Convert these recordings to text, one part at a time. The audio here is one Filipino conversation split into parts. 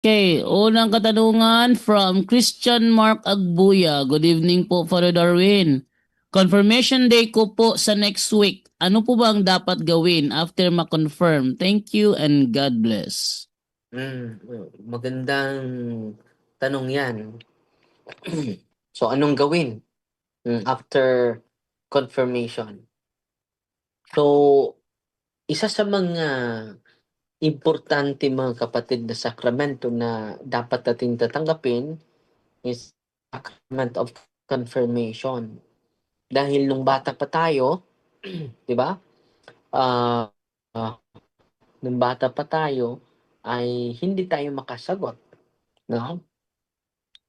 Okay, unang katanungan from Christian Mark Agbuya. Good evening po, Father Darwin. Confirmation day ko po sa next week. Ano po ba ang dapat gawin after ma-confirm? Thank you and God bless. Magandang tanong yan. So, anong gawin after confirmation? So, isa sa mga importante mga kapatid na sakramento na dapat nating tatanggapin is sacrament of confirmation. Dahil nung bata pa tayo, di ba? Ah, nung bata pa tayo ay hindi tayo makasagot, no?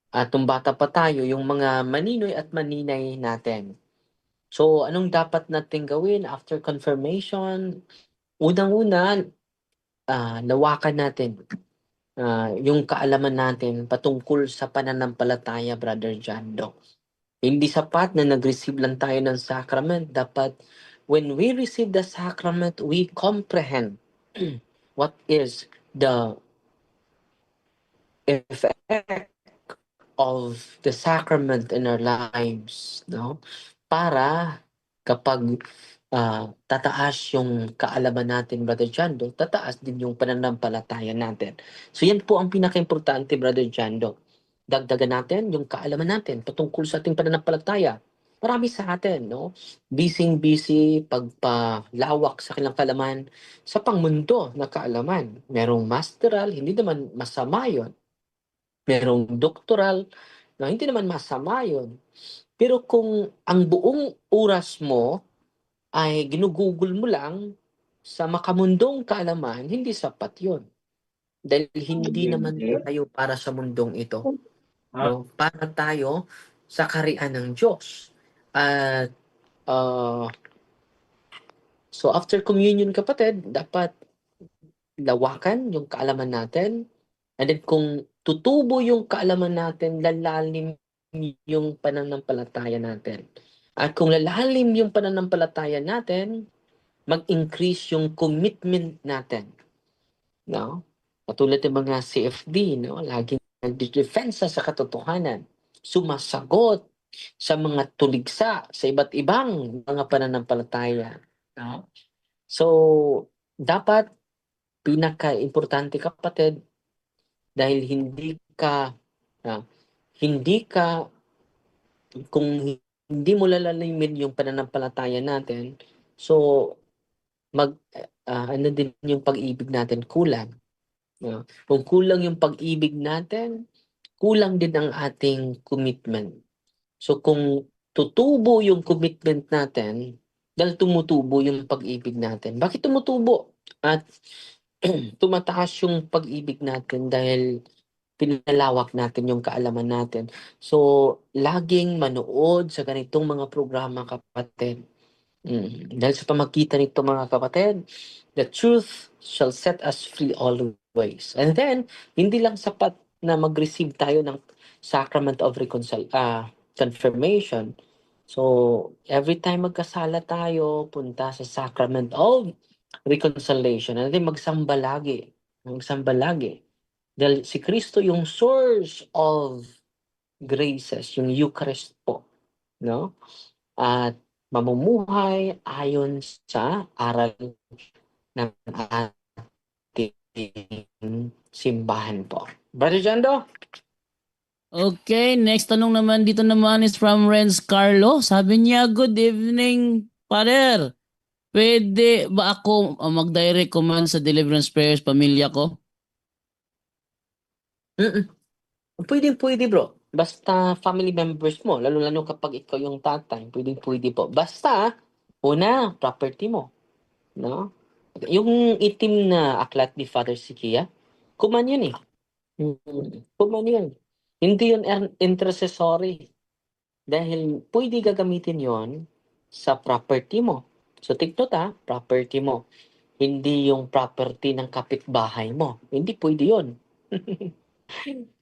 At nung bata pa tayo, yung mga maninoy at maninay natin. So, anong dapat natin gawin after confirmation? Unang-una, lawakan natin yung kaalaman natin patungkol sa pananampalataya, Brother Jando. Hindi sapat na nag-receive lang tayo ng sacrament. Dapat, when we receive the sacrament, we comprehend what is the effect of the sacrament in our lives, no? Para kapag tataas yung kaalaman natin, Brother Jando, tataas din yung pananampalataya natin. So yan po ang pinaka-importante, Brother Jando. Dagdagan natin yung kaalaman natin patungkol sa ating pananampalataya. Marami sa atin, no? Busy, pagpalawak sa kanilang kaalaman sa pangmundo na kaalaman. Merong masteral, hindi naman masama yun. Merong doktoral, na hindi naman masama yun. Pero kung ang buong oras mo ay ginugugol mo lang sa makamundong kaalaman, hindi sapat yun. Dahil hindi naman tayo para sa mundong ito. No? Para tayo sa kaharian ng Diyos. At so after communion kapatid, dapat lawakan yung kaalaman natin. And then kung tutubo yung kaalaman natin, lalalim yung pananampalataya natin. At kung lalalim yung pananampalataya natin, mag-increase yung commitment natin. No? Katulad ng mga CFD, no? Laging nagdidefensa sa katotohanan. Sumasagot sa mga tuligsa sa iba't ibang mga pananampalataya. No? So, dapat pinaka-importante kapatid, dahil ah, hindi ka, kung hindi mo lalalimin yung pananampalataya natin, so ano din yung pag-ibig natin kulang. No? Kung kulang yung pag-ibig natin, kulang din ang ating commitment. So kung tutubo yung commitment natin, dahil tumutubo yung pag-ibig natin. Bakit tumutubo? At tumataas yung pag-ibig natin dahil pinalawak natin yung kaalaman natin. So, laging manood sa ganitong mga programa, kapatid. Dahil sa pamagitan nito, mga kapatid, the truth shall set us free always. And then, hindi lang sapat na mag-receive tayo ng sacrament of confirmation. So, every time magkasala tayo, punta sa sacrament of reconciliation. And then, magsamba lagi. Magsamba lagi. Dahil si Kristo yung source of graces, yung Eucharist po. No? At mamumuhay ayon sa aral ng ating simbahan po. Brother Jando? Okay, next tanong naman dito naman is from Renz Carlo. Sabi niya, good evening, Father. Pwede ba ako mag-direct command sa deliverance prayers pamilya ko? Mm-mm. Pwede bro. Basta family members mo, lalo-lalo kapag ikaw yung tatay, pwede po. Basta, una, property mo. No? Yung itim na aklat ni Father Sikia, kuman yun eh. Kuman yun. Hindi yun intercessory. Dahil pwede gagamitin yon sa property mo. So, take note property mo. Hindi yung property ng kapitbahay mo. Hindi pwede yun.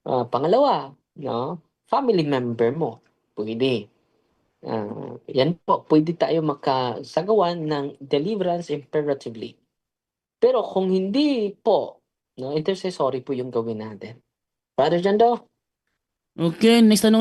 Pangalawa, no? Family member mo. Pwede. Yan po, pwede tayo makasagawan ng deliverance imperatively. Pero kung hindi po, no, intercessory po yung gawin natin. Father Jando? Okay, next tanong